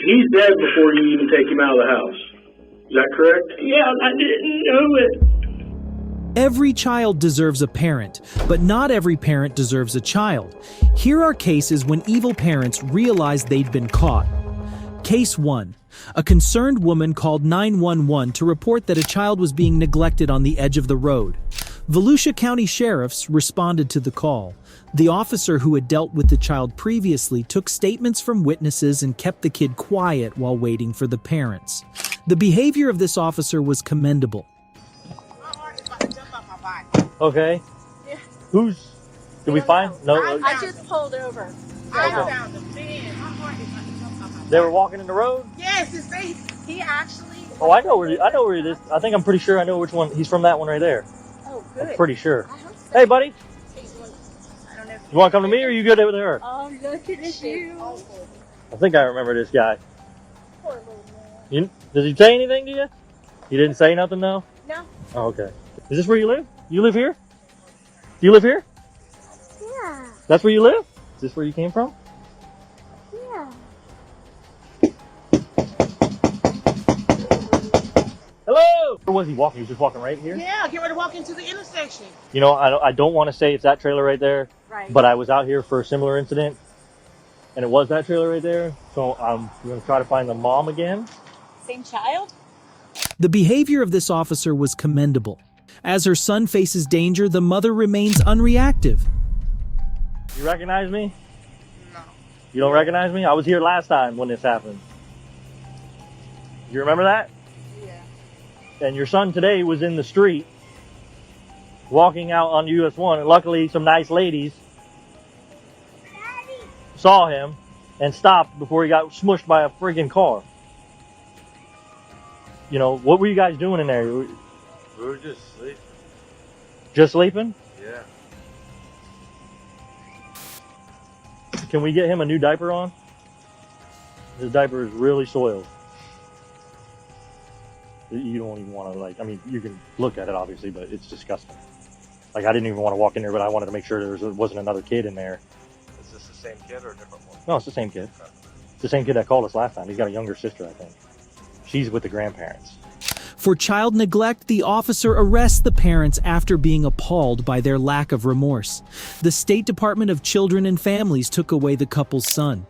He's dead before you even take him out of the house. Is that correct? Yeah, I didn't know it. Every child deserves a parent, but not every parent deserves a child. Here are cases when evil parents realized they'd been caught. Case 1. A concerned woman called 911 to report that a child was being neglected on the edge of the road. Volusia County sheriffs responded to the call. The officer who had dealt with the child previously took statements from witnesses and kept the kid quiet while waiting for the parents. The behavior of this officer was commendable. Okay. Yeah. Did we find? No. I just pulled over. I found him. Man, my heart is about to jump off my They were body. walking in the road? Yes, his face. He actually. Oh, I know where it is. I think I'm pretty sure I know which one. He's from that one right there. Oh, good. I'm pretty sure. I hope so. Hey, buddy. I don't know. You want to come to me or are you good with her? Oh, look at you. I think I remember this guy. Poor little man. Does he say anything to you? He didn't say nothing, no? No. Oh, okay. Is this where you live? You live here? Do you live here? Yeah. That's where you live? Is this where you came from? Yeah. Hello! Where was he walking? He was just walking right here? Yeah, get ready to walk into the intersection. You know, I don't want to say it's that trailer right there, Right. but I was out here for a similar incident, and it was that trailer right there. So I'm going to try to find the mom again. Same child? The behavior of this officer was commendable. As her son faces danger, the mother remains unreactive. You recognize me? No. You don't recognize me? I was here last time when this happened. You remember that? Yeah. And your son today was in the street walking out on US 1, and luckily some nice ladies saw him and stopped before he got smushed by a friggin' car. You know, what were you guys doing in there? We were just sleeping. Just sleeping? Yeah. Can we get him a new diaper on? His diaper is really soiled. You don't even want to, I mean, you can look at it obviously, but it's disgusting. Like, I didn't even want to walk in there, but I wanted to make sure there wasn't another kid in there. Is this the same kid or a different one? No, it's the same kid. It's the same kid that called us last time. He's got a younger sister, I think. She's with the grandparents. For child neglect, the officer arrests the parents after being appalled by their lack of remorse. The State Department of Children and Families took away the couple's son.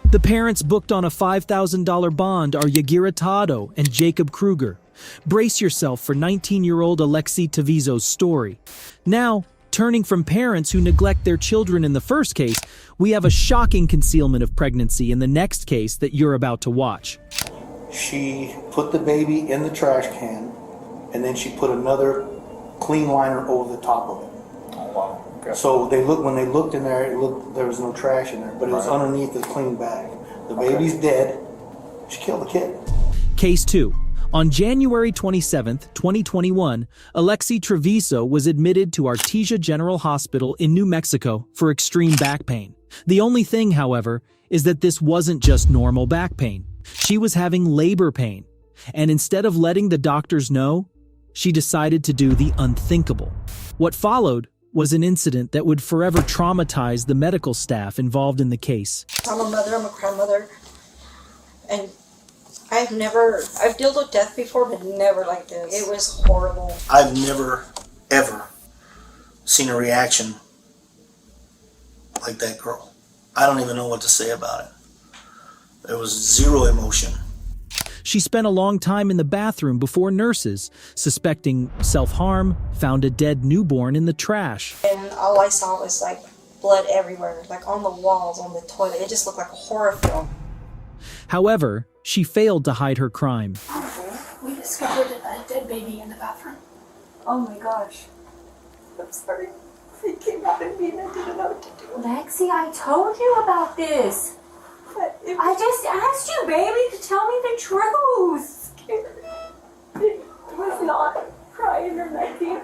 The parents booked on a $5,000 bond are Yagira Tado and Jacob Kruger. Brace yourself for 19-year-old Alexi Tavizo's story. Now, turning from parents who neglect their children in the first case, we have a shocking concealment of pregnancy in the next case that you're about to watch. She put the baby in the trash can, and then she put another clean liner over the top of it. Oh, wow. Okay. So when they looked in there, there was no trash in there, but it was underneath the clean bag. The baby's dead. She killed the kid. Case 2. On January 27, 2021, Alexi Treviso was admitted to Artesia General Hospital in New Mexico for extreme back pain. The only thing, however, is that this wasn't just normal back pain. She was having labor pain, and instead of letting the doctors know, she decided to do the unthinkable. What followed was an incident that would forever traumatize the medical staff involved in the case. I'm a mother, I'm a grandmother, and I've dealt with death before, but never like this. It was horrible. I've never, ever seen a reaction like that girl. I don't even know what to say about it. There was zero emotion. She spent a long time in the bathroom before nurses, suspecting self-harm, found a dead newborn in the trash. And all I saw was like blood everywhere, like on the walls, on the toilet. It just looked like a horror film. However, she failed to hide her crime. We discovered a dead baby in the bathroom. Oh my gosh. I'm sorry. He came out at me and I didn't know what to do. Lexi, I told you about this. I just asked you, baby, to tell me the truth. It was not crying or nothing.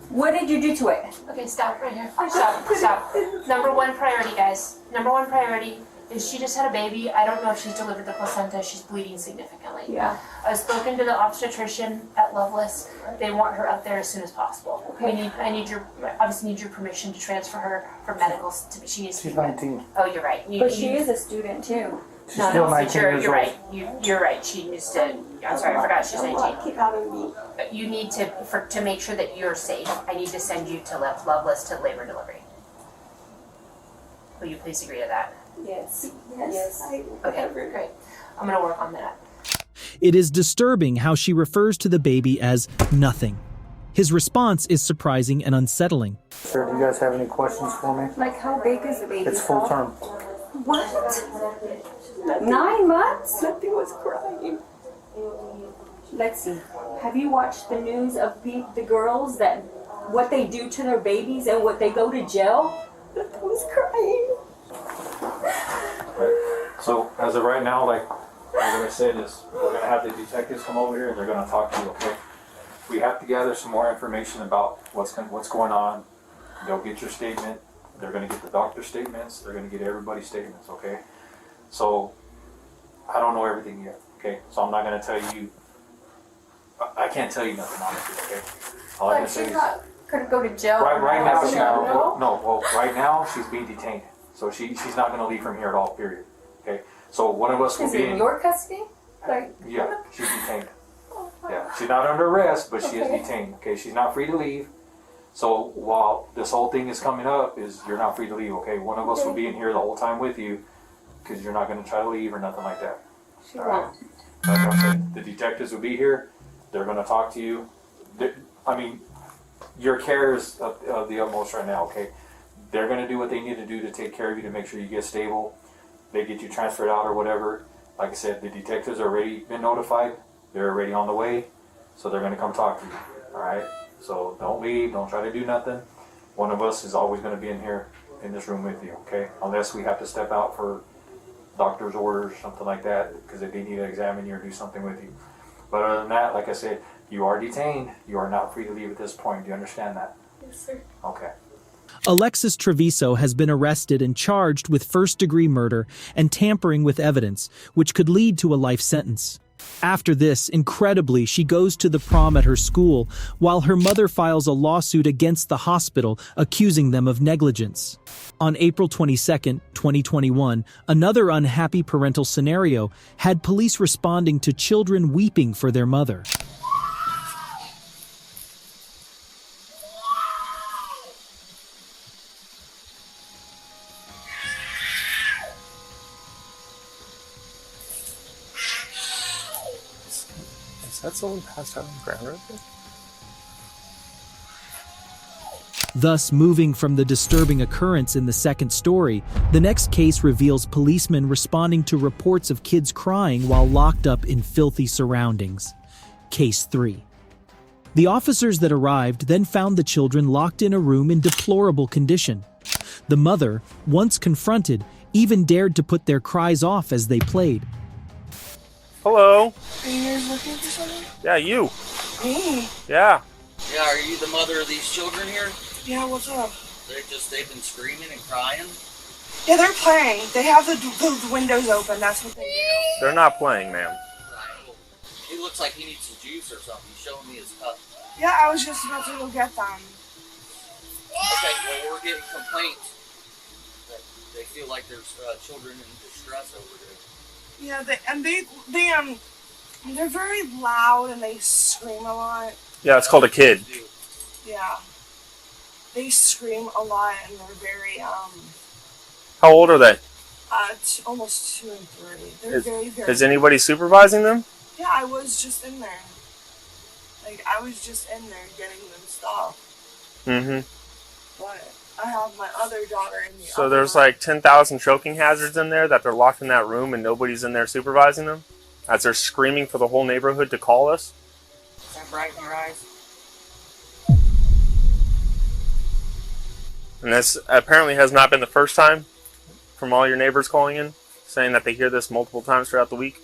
What did you do to it? Okay, stop right here. Stop. Number one priority, guys. Number one priority is she just had a baby. I don't know if she's delivered the placenta. She's bleeding significantly. Yeah. I've spoken to the obstetrician at Loveless. They want her out there as soon as possible. Okay. I obviously need your permission to transfer her for medicals. She needs to She's be 19. Oh, you're right. But she is a student too. She's No, still no, 19 years you're old. right. You're right. She needs to. I'm sorry, I forgot she's 19. Keep having me. But you need to make sure that you're safe. I need to send you to Loveless to labor and delivery. Will you please agree to that? Yes. Okay, great. I'm gonna work on that. It is disturbing how she refers to the baby as nothing. His response is surprising and unsettling. Sir, do you guys have any questions for me? Like, how big is the baby? It's full term. What? 9 months? Nothing was crying. Let's see. Have you watched the news of the girls that what they do to their babies and what they go to jail? Nothing was crying. So as of right now, like I said, is we're gonna have the detectives come over here and they're gonna talk to you. Okay. We have to gather some more information about what's going on. They'll get your statement. They're gonna get the doctor's statements. They're gonna get everybody's statements. Okay. So I don't know everything yet. Okay. So I'm not gonna tell you. I can't tell you nothing honestly. Okay. All I can Like, say she's is not gonna go to jail. right now she's No? well right now she's being detained. So she's not gonna leave from here at all. Period. Okay. So one of us will Is be it in your custody? Like, Yeah, she's detained. Yeah, she's not under arrest, but she is Okay. detained. Okay, she's not free to leave. So while this whole thing is coming up, is you're not free to leave. Okay, one of us will be in here the whole time with you, because you're not going to try to leave or nothing like that. she All right. won't. Like I said, the detectives will be here. They're going to talk to you. I mean, your care is of the utmost right now. Okay, they're going to do what they need to do to take care of you to make sure you get stable. They get you transferred out or whatever. Like I said, the detectives are already been notified. They're already on the way, so they're going to come talk to you. All right. So don't leave. Don't try to do nothing. One of us is always going to be in here in this room with you. Okay. Unless we have to step out for doctor's orders, something like that, because if they need to examine you or do something with you. But other than that, like I said, you are detained. You are not free to leave at this point. Do you understand that? Yes, sir. Okay. Alexis Treviso has been arrested and charged with first-degree murder and tampering with evidence, which could lead to a life sentence. After this, incredibly, she goes to the prom at her school, while her mother files a lawsuit against the hospital, accusing them of negligence. On April 22, 2021, another unhappy parental scenario had police responding to children weeping for their mother. Is that someone passed out on the ground right there? Thus, moving from the disturbing occurrence in the second story, the next case reveals policemen responding to reports of kids crying while locked up in filthy surroundings. Case 3. The officers that arrived then found the children locked in a room in deplorable condition. The mother, once confronted, even dared to put their cries off as they played. Hello. Are you guys looking for something? Yeah, you. Me? Yeah. Yeah, are you the mother of these children here? Yeah, what's up? They've been screaming and crying. Yeah, they're playing. They have the windows open. That's what they do. They're not playing, ma'am. He looks like he needs some juice or something. He's showing me his cup. Yeah, I was just about to go get them. Okay, well, we're getting complaints that they feel like there's children in distress over there. Yeah, they're very loud and they scream a lot. Yeah, it's called a kid. Yeah. They scream a lot and they're very, How old are they? almost 2 and 3. They're very, very... Is anybody supervising them? Yeah, I was just in there. Like, I was just in there getting them stuff. Mm-hmm. But I have my other daughter in the So there's like 10,000 choking hazards in there that they're locked in that room and nobody's in there supervising them? As they're screaming for the whole neighborhood to call us? Is that bright in your eyes? And this apparently has not been the first time from all your neighbors calling in, saying that they hear this multiple times throughout the week.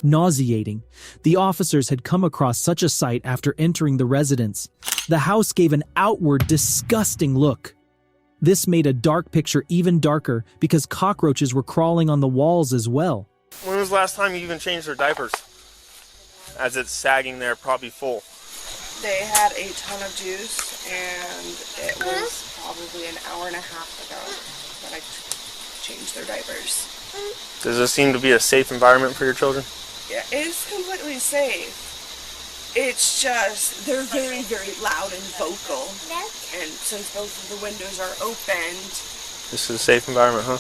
Nauseating. The officers had come across such a sight after entering the residence. The house gave an outward, disgusting look. This made a dark picture even darker because cockroaches were crawling on the walls as well. When was the last time you even changed their diapers? As it's sagging there, probably full. They had a ton of juice, and it was probably an hour and a half ago that I changed their diapers. Does this seem to be a safe environment for your children? Yeah, it's completely safe. It's just, they're very, very loud and vocal. And since both of the windows are opened, This is a safe environment, huh?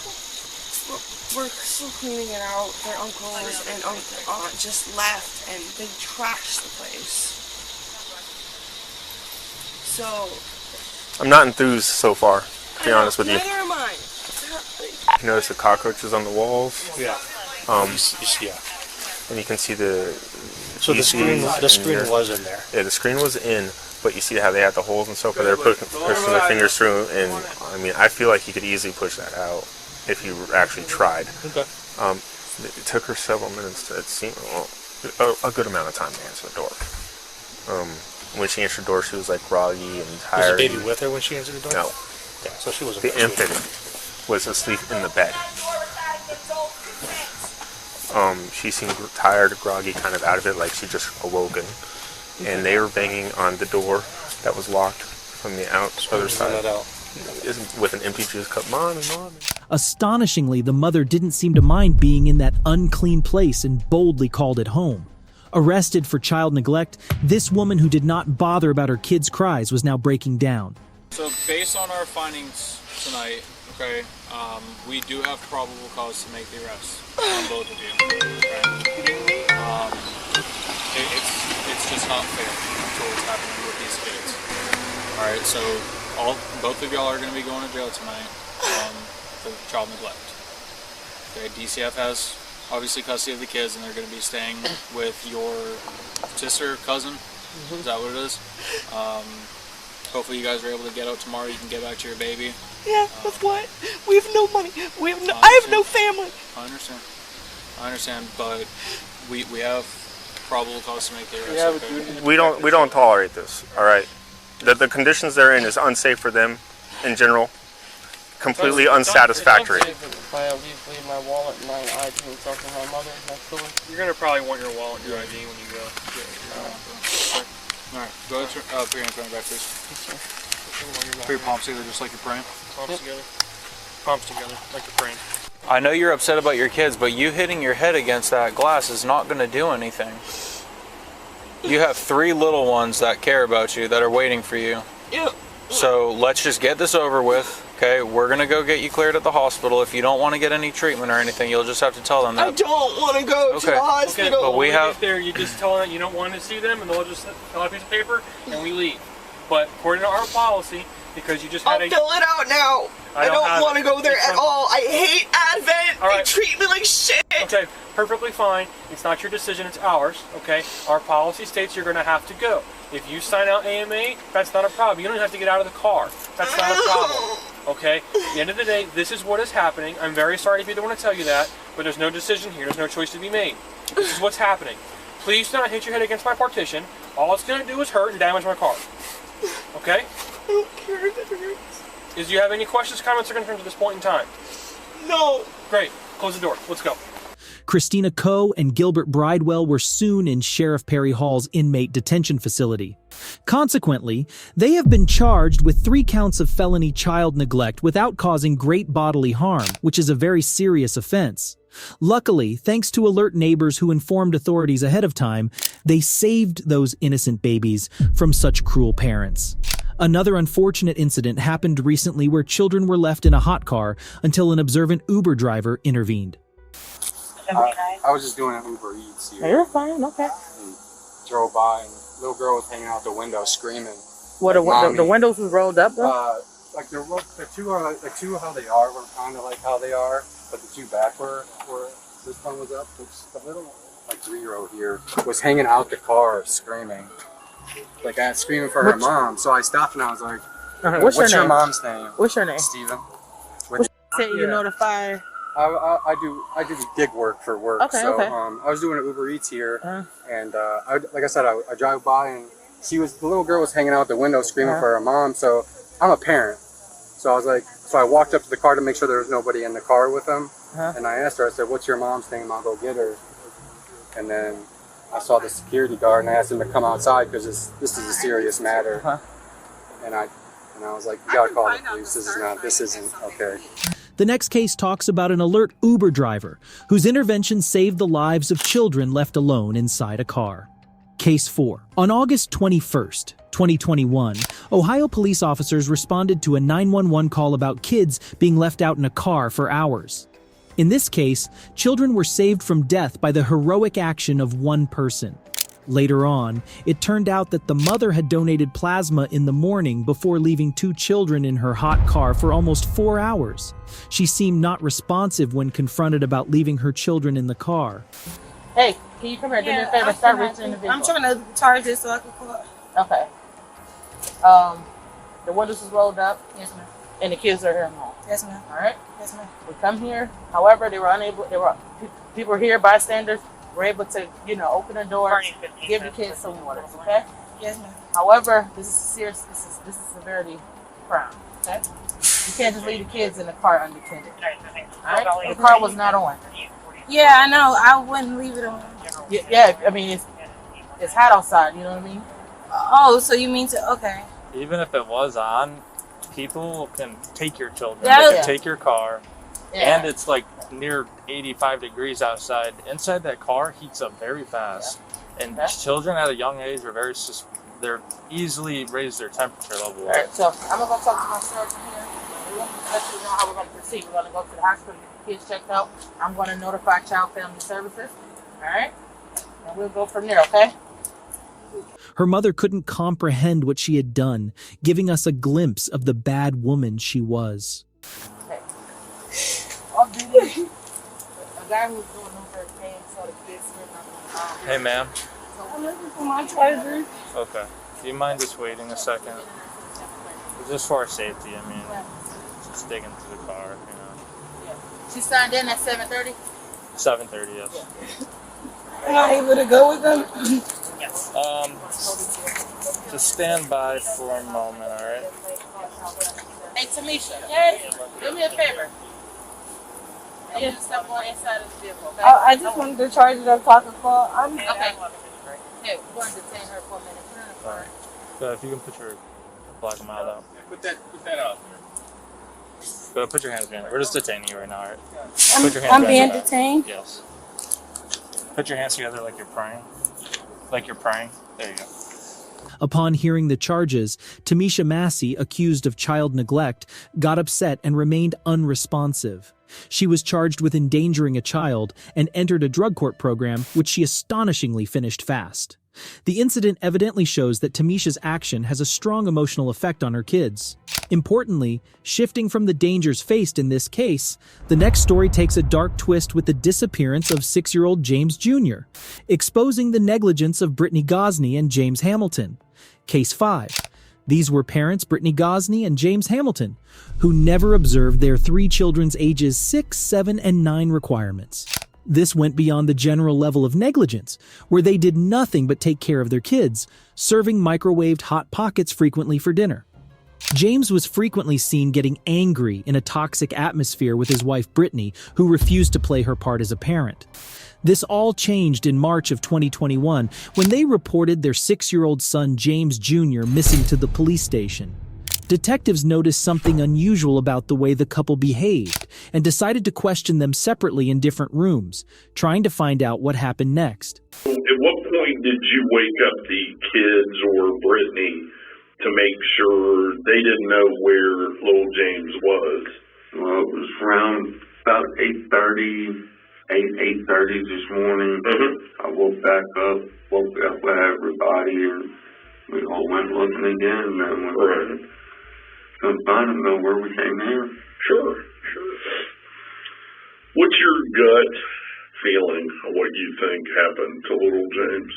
we're still cleaning it out. Their uncles and aunt just left and they trashed the place. So, I'm not enthused so far, to be honest with you. neither am I. You notice the cockroaches on the walls? Yeah. Yeah. And you can see the... So the screen PCs was in there. Yeah, the screen was in, but you see how they had the holes and stuff where they're pushing their fingers through, and I mean, I feel like you could easily push that out if you actually tried. Okay. It took her several minutes to, it seemed, a good amount of time to answer the door. When she answered the door, she was like groggy and tired. Was the baby with her when she answered the door? No. Yeah, so she wasn't. The infant was asleep in the bed. She seemed tired, groggy, kind of out of it, like she just awoken. And they were banging on the door that was locked from the other side. With an empty juice cup. Mom. Astonishingly, the mother didn't seem to mind being in that unclean place and boldly called it home. Arrested for child neglect, this woman who did not bother about her kids' cries was now breaking down. So based on our findings tonight, okay, we do have probable cause to make the arrest on both of you. Okay? It's just not fair to what's happening with these kids. All right, so both of y'all are going to be going to jail tonight for child neglect. Okay, DCF has obviously custody of the kids, and they're going to be staying with your sister, cousin. Is that what it is? Hopefully you guys are able to get out tomorrow. You can get back to your baby. Yeah, with what? We have no money. I have no family. I understand, but we have probable cause to make the arrest. Okay? We don't tolerate this. All right. The conditions they're in is unsafe for them, in general. Completely unsatisfactory. If I leave my wallet and my ID and stuff with my mother next door. You're gonna probably want your wallet and your ID when you go. All right, go ahead. Put your hands behind your back, please. Put your palms together, just like you're praying. Palms together. Palms together, like you're praying. I know you're upset about your kids, but you hitting your head against that glass is not going to do anything. You have 3 little ones that care about you, that are waiting for you. Yeah. So let's just get this over with. Okay, we're going to go get you cleared at the hospital. If you don't want to get any treatment or anything, you'll just have to tell them that. I don't want to go to the hospital. Okay, but we have... If there, you just tell them that you don't want to see them, and they'll just fill out a piece of paper, and we leave. But according to our policy, because you just had I'll fill it out now. I don't want to go there at all. I hate Advent. They treat me like shit. Okay, perfectly fine. It's not your decision, it's ours, okay? Our policy states you're going to have to go. If you sign out AMA, that's not a problem. You don't have to get out of the car. That's not a problem, okay? At the end of the day, this is what is happening. I'm very sorry if you don't want to tell you that, but there's no decision here. There's no choice to be made. This is what's happening. Please do not hit your head against my partition. All it's going to do is hurt and damage my car. Okay? I don't care if it hurts. Do you have any questions, comments, or concerns at this point in time? No. Great. Close the door. Let's go. Christina Coe and Gilbert Bridewell were soon in Sheriff Perry Hall's inmate detention facility. Consequently, they have been charged with 3 counts of felony child neglect without causing great bodily harm, which is a very serious offense. Luckily, thanks to alert neighbors who informed authorities ahead of time, they saved those innocent babies from such cruel parents. Another unfortunate incident happened recently where children were left in a hot car until an observant Uber driver intervened. I was just doing an Uber Eats here. You're fine, okay. And drove by, and the little girl was hanging out the window screaming. What, like, the windows was rolled up though? Like the 2 are like the 2 how they are were kind of like how they are, but the 2 back were this one was up. The little like 3-year-old here was hanging out the car screaming, like screaming for her mom. So I stopped and I was like, "What's your mom's name?" What's your name? Steven. Say you notify. I do gig work for work. Okay, so okay. I was doing an Uber Eats here, and like I said, I drive by and the little girl was hanging out the window screaming for her mom. So I'm a parent, so I was like, I walked up to the car to make sure there was nobody in the car with them, and I asked her, I said, "What's your mom's name? I'll go get her." And then I saw the security guard and I asked him to come outside because this is a serious matter, and I was like, "You gotta call the police. This isn't okay." The next case talks about an alert Uber driver whose intervention saved the lives of children left alone inside a car. Case 4. On August 21st, 2021, Ohio police officers responded to a 911 call about kids being left out in a car for hours. In this case, children were saved from death by the heroic action of one person. Later on, it turned out that the mother had donated plasma in the morning before leaving 2 children in her hot car for almost 4 hours. She seemed not responsive when confronted about leaving her children in the car. Hey, can you come here? Do me a favor. Start reaching the vehicle. I'm trying to charge it so I can call. Okay. The windows is rolled up. Yes, ma'am. And the kids are here at home. Yes, ma'am. All right. Yes, ma'am. We come here. However, people here, bystanders, were able to, open the door, give the kids some water. Okay. Yes, ma'am. However, this is serious. This is severity crime. Okay. You can't just leave the kids in the car unattended. All right. The car was not on. Yeah, I know. I wouldn't leave it on. Yeah. I mean, it's hot outside. You know what I mean? Oh, so you mean to? Okay. Even if it was on, people can take your children, Yeah. they can take your car, and it's like near 85 degrees outside. Inside that car heats up very fast, and children at a young age are they're easily raise their temperature level. All right, so I'm gonna go talk to my surgeon here. We're gonna let you know how we're gonna proceed. We're gonna go to the hospital, get the kids checked out. I'm gonna notify Child Family Services. All right, and we'll go from there. Okay. Her mother couldn't comprehend what she had done, giving us a glimpse of the bad woman she was. Okay. A guy who's doing over there so the kids Hey, ma'am. I'm looking for my charger. Okay. Do you mind just waiting a second? Just for our safety, I mean, just dig into the car, She signed in at 7:30. 7:30, yes. Am I able to go with them? Yes. Just stand by for a moment, all right? Hey, Tamisha. Yes. Do me a favor. I need to step on inside of the vehicle, okay? I just wanted to charge it up so I could call. Okay. Hey, we're going to detain her for a minute. Put her in the car. So if you can put your black mile out. Put that up. Go put your hands behind it. We're just detaining you right now, all right? I'm Put your hands behind being your back. detained? Yes. Put your hands together like you're praying. Like you're praying. There you go. Upon hearing the charges, Tamisha Massey, accused of child neglect, got upset and remained unresponsive. She was charged with endangering a child and entered a drug court program, which she astonishingly finished fast. The incident evidently shows that Tamisha's action has a strong emotional effect on her kids. Importantly, shifting from the dangers faced in this case, the next story takes a dark twist with the disappearance of 6-year-old James Jr., exposing the negligence of Brittany Gosney and James Hamilton. Case 5. These were parents Brittany Gosney and James Hamilton, who never observed their 3 children's ages 6, 7, and 9 requirements. This went beyond the general level of negligence, where they did nothing but take care of their kids, serving microwaved Hot Pockets frequently for dinner. James was frequently seen getting angry in a toxic atmosphere with his wife Brittany, who refused to play her part as a parent. This all changed in March of 2021 when they reported their 6-year-old son James Jr. missing to the police station. Detectives noticed something unusual about the way the couple behaved and decided to question them separately in different rooms, trying to find out what happened next. At what point did you wake up the kids or Brittany to make sure they didn't know where little James was? Well, it was around about 8:30 this morning. I woke back up with everybody, and we all went looking again, and then we couldn't find him nowhere. We came here. Sure. What's your gut feeling of what you think happened to little James?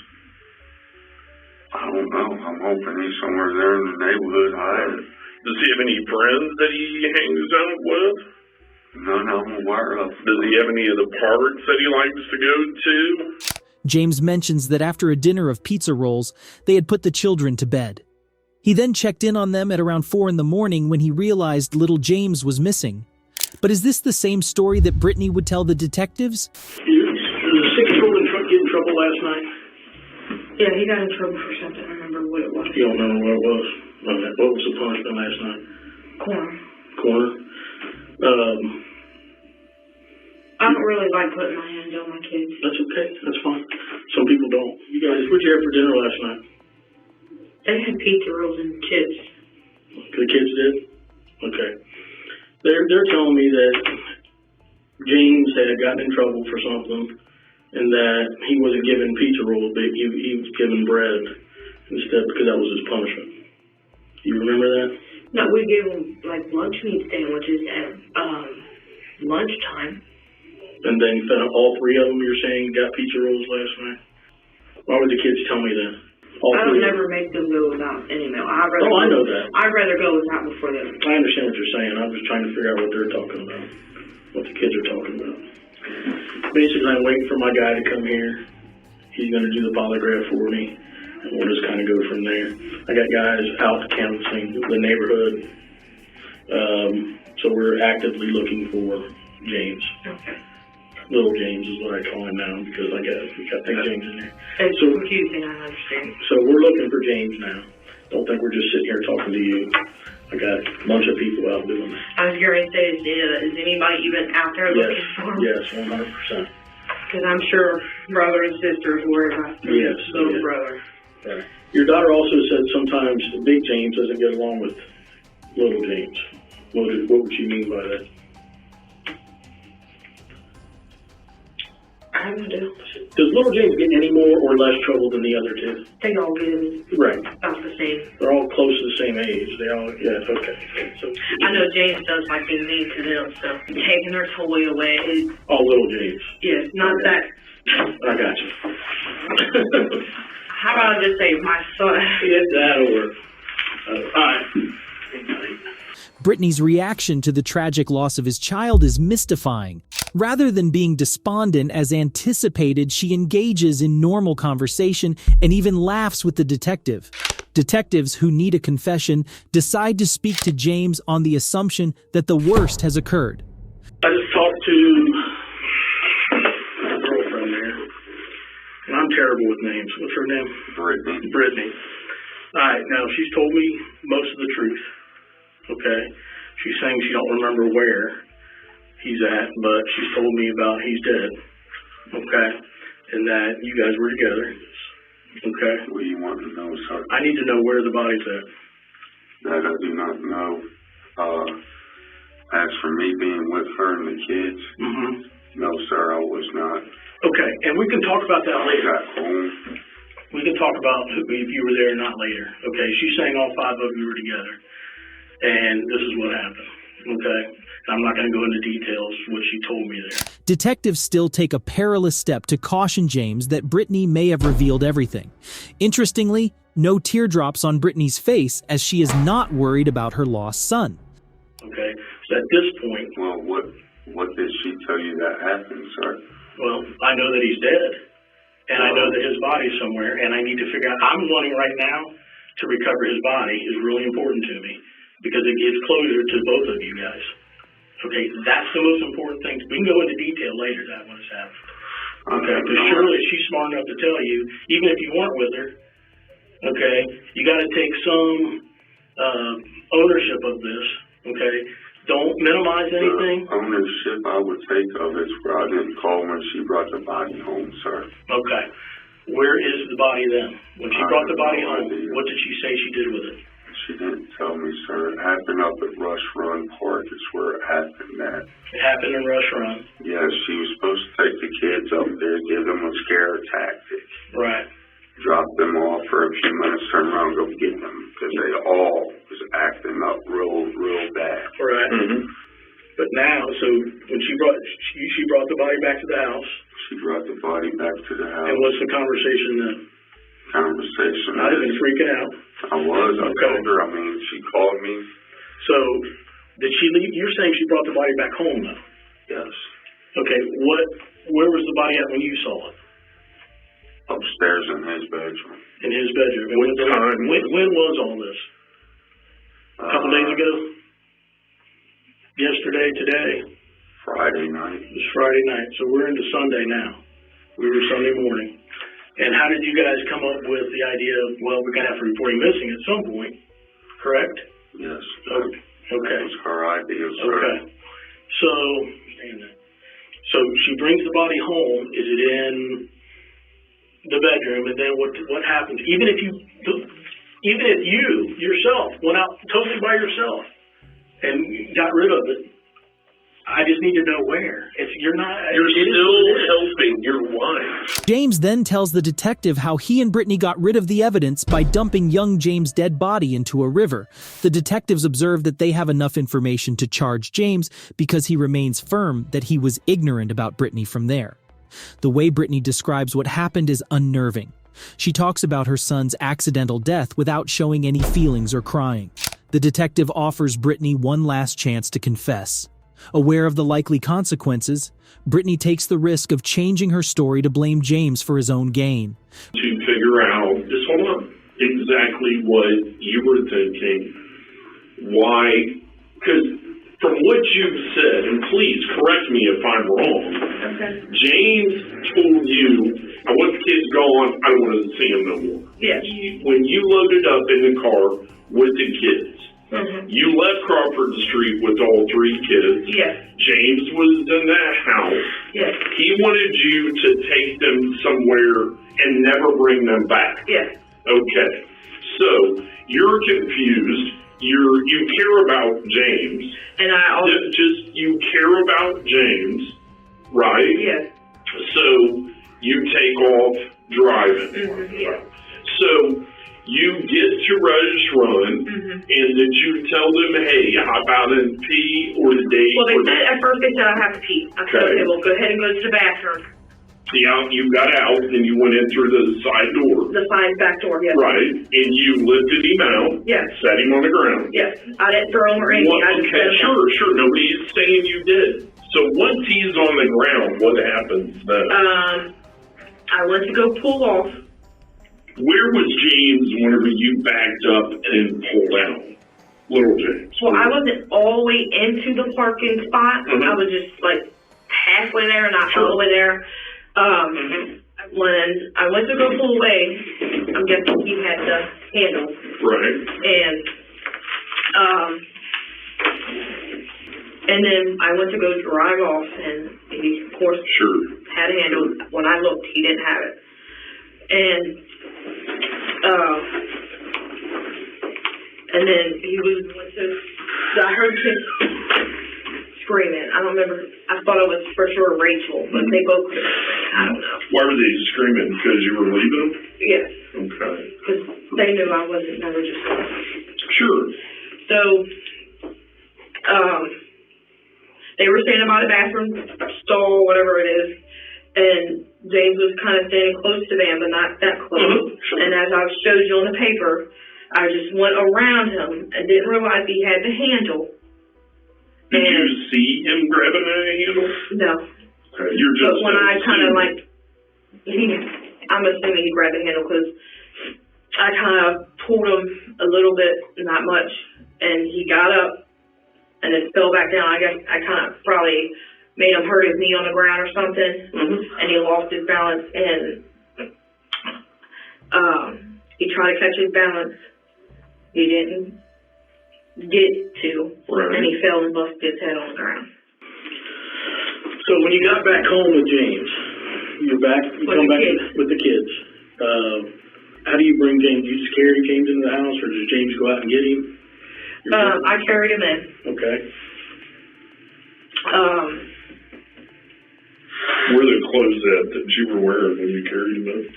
I don't know. I'm hoping he's somewhere there in the neighborhood hiding. Does he have any friends that he hangs out with? None I'm aware of. Does he have any of the parks that he likes to go to? James mentions that after a dinner of pizza rolls, they had put the children to bed. He then checked in on them at around 4 in the morning when he realized little James was missing. But is this the same story that Brittany would tell the detectives? Did the 6-year-old get in trouble last night? Yeah, he got in trouble for something. I remember what it was. You don't know what it was? Okay. What was the punishment last night? Corn. Corner? I don't really like putting my hands on my kids. That's okay. That's fine. Some people don't. You guys, what'd you have for dinner last night? They had pizza rolls and chips. The kids did? Okay. They're telling me that James had gotten in trouble for something and that he wasn't given pizza rolls, but he was given bread instead because that was his punishment. You remember that? No, we gave them like lunch meat sandwiches at lunchtime. And then all three of them, you're saying, got pizza rolls last night? Why would the kids tell me that? I don't never make them go without any meal. I know that. I'd rather go without before them. I understand what you're saying. I'm just trying to figure out what they're talking about, what the kids are talking about. Basically, I'm waiting for my guy to come here. He's going to do the polygraph for me, and we'll just kind of go from there. I got guys out canvassing the neighborhood, so we're actively looking for James. Okay. Little James is what I call him now because we got Big James in there. It's confusing, I understand. So we're looking for James now. Don't think we're just sitting here talking to you. I got a bunch of people out doing that. I was going to say, is anybody even out there looking for him? Yes, 100%. Because I'm sure brother and sisters worry about their little brother. Right. Your daughter also said sometimes Big James doesn't get along with Little James. What would she mean by that? I don't know. Does Little James get any more or less trouble than the other two? They all get Right. about the same. They're all close to the same age. They all, okay. So I know James does like being mean to them, so taking their toy away. All Little James. Yes, not that. I got you. How about I just say my son? That'll work. All right. Brittany's reaction to the tragic loss of his child is mystifying. Rather than being despondent as anticipated, she engages in normal conversation and even laughs with the detective. Detectives who need a confession decide to speak to James on the assumption that the worst has occurred. I just talked to my girlfriend there, and I'm terrible with names. What's her name? Brittany. All right, now she's told me most of the truth. Okay, she's saying she don't remember where he's at, but she's told me about he's dead. Okay, and that you guys were together. Okay. What do you want to know, sir? I need to know where the body's at. That I do not know. As for me being with her and the kids, no, sir, I was not. Okay, and we can talk about that later. Got home. We can talk about if you were there or not later. Okay, she's saying all five of you were together, and this is what happened. Okay, I'm not going to go into details what she told me there. Detectives still take a perilous step to caution James that Brittany may have revealed everything. Interestingly, no teardrops on Brittany's face as she is not worried about her lost son. Okay, so at this point... Well, what did she tell you that happened, sir? Well, I know that he's dead, and I know that his body's somewhere, and I need to figure out... I'm wanting right now to recover his body is really important to me because it gives closure to both of you guys. Okay, that's the most important thing. We can go into detail later that when it's happened. Okay, because surely she's smart enough to tell you, even if you weren't with her, okay, you got to take some ownership of this, okay? Don't minimize anything. The ownership I would take of is where I didn't call when she brought the body home, sir. Okay. Where is the body then? When she brought the body home, what did she say she did with it? She didn't tell me, sir. It happened up at Rush Run Park is where it happened at. It happened in Rush Run? Yes, she was supposed to take the kids up there, give them a scare tactic. Right. Drop them off for a few minutes, turn around and go get them. Because they all was acting up real bad. Right. But now, so when she brought the body back to the house. She brought the body back to the house. And what's the conversation then? Conversation. I'd have been freaking out. I was. I told her. I mean, she called me. So, did she leave? You're saying she brought the body back home, though? Yes. Okay. Where was the body at when you saw it? Upstairs in his bedroom. In his bedroom. And when was all this? A couple days ago? Yesterday? Today? Friday night. It was Friday night. So we're into Sunday now. We were Sunday morning. And how did you guys come up with the idea of, well, we're going to have to report him missing at some point, correct? Yes. Okay. That was her idea, sir. Okay. So, So she brings the body home. Is it in the bedroom? And then what happens? Even if you yourself went out totally by yourself and got rid of it, I just need to know where. You're still helping your wife. James then tells the detective how he and Brittany got rid of the evidence by dumping young James' dead body into a river. The detectives observe that they have enough information to charge James because he remains firm that he was ignorant about Brittany from there. The way Brittany describes what happened is unnerving. She talks about her son's accidental death without showing any feelings or crying. The detective offers Brittany one last chance to confess. Aware of the likely consequences, Brittany takes the risk of changing her story to blame James for his own gain. To figure out exactly what you were thinking, why, because from what you've said, and please correct me if I'm wrong, James told you, I want the kids gone, I don't want to see them no more. Yes. When you loaded up in the car with the kids, you left Crawford Street with all 3 kids. Yes. James was in that house. Yes. He wanted you to take them somewhere and never bring them back. Yes. Okay. So you're confused. You care about James. And I also you care about James, right? Yes. So you take off driving. Yes. So you get to Reddish Run, and did you tell them, hey, how about in pee or the day? Well, at first they said I have to pee. I said, okay, well, go ahead and go to the bathroom. Yeah, you got out, and you went in through the side door. The side back door, yes. Right, and you lifted him out. Yes. Set him on the ground. Yes. I didn't throw him or anything. I just set him sure. Nobody's saying you did. So once he's on the ground, what happens then? I went to go pull off. Where was James whenever you backed up and pulled out? Little James. Well, I wasn't all the way into the parking spot. I was just like halfway there, not all the way there. When I went to go pull away, I'm guessing he had the handle. Right. And then I went to go drive off, and he, of course, had a handle. When I looked, he didn't have it. And then I heard kids screaming. I don't remember. I thought it was for sure Rachel, but they both could have been. I don't know. Why were they screaming? Because you were leaving them? Yes. Okay. Because they knew I wasn't never just going. Sure. So, they were standing by the bathroom stall, whatever it is, and James was kind of standing close to them, but not that close. And as I showed you on the paper, I just went around him and didn't realize he had the handle. Did you see him grabbing that handle? No. Okay, you're just. But when I kind of I'm assuming he grabbed the handle because I kind of pulled him a little bit, not much, and he got up and then fell back down. I guess I kind of probably made him hurt his knee on the ground or something, and he lost his balance, and he tried to catch his balance. He didn't get to, and he fell and busted his head on the ground. So when you got back home with James, you come back with the kids. How do you bring James? You just carry James into the house, or does James go out and get him? I carried him in. Okay. Where are the clothes at that you were wearing when you carried him in?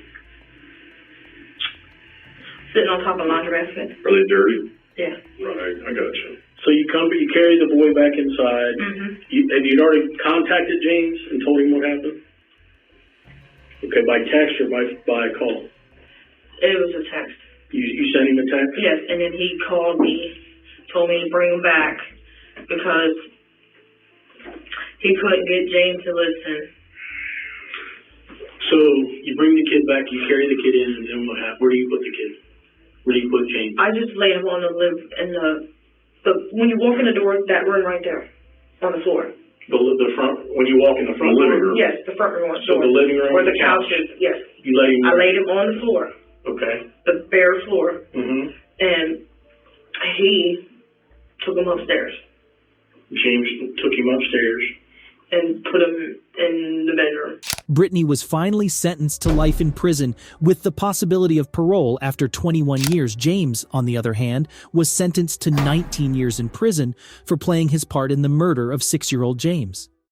Sitting on top of a laundry basket. Are they dirty? Yeah. Right, I got you. So you carry the boy back inside. Have you already contacted James and told him what happened? Okay, by text or by call? It was a text. You sent him a text? Yes, and then he called me, told me to bring him back because he couldn't get James to listen. So you bring the kid back, you carry the kid in, and then what happens? Where do you put the kid? Where do you put James? I just laid him on when you walk in the door, that room right there, on the floor. The front, when you walk in the front living room? Yes, the front room. So the living room? Where the couch is, yes. You laid him I laid him on the floor. Okay. The bare floor. And he took him upstairs. James took him upstairs. and put him in the bedroom. Brittany was finally sentenced to life in prison with the possibility of parole after 21 years. James, on the other hand, was sentenced to 19 years in prison for playing his part in the murder of 6-year-old James.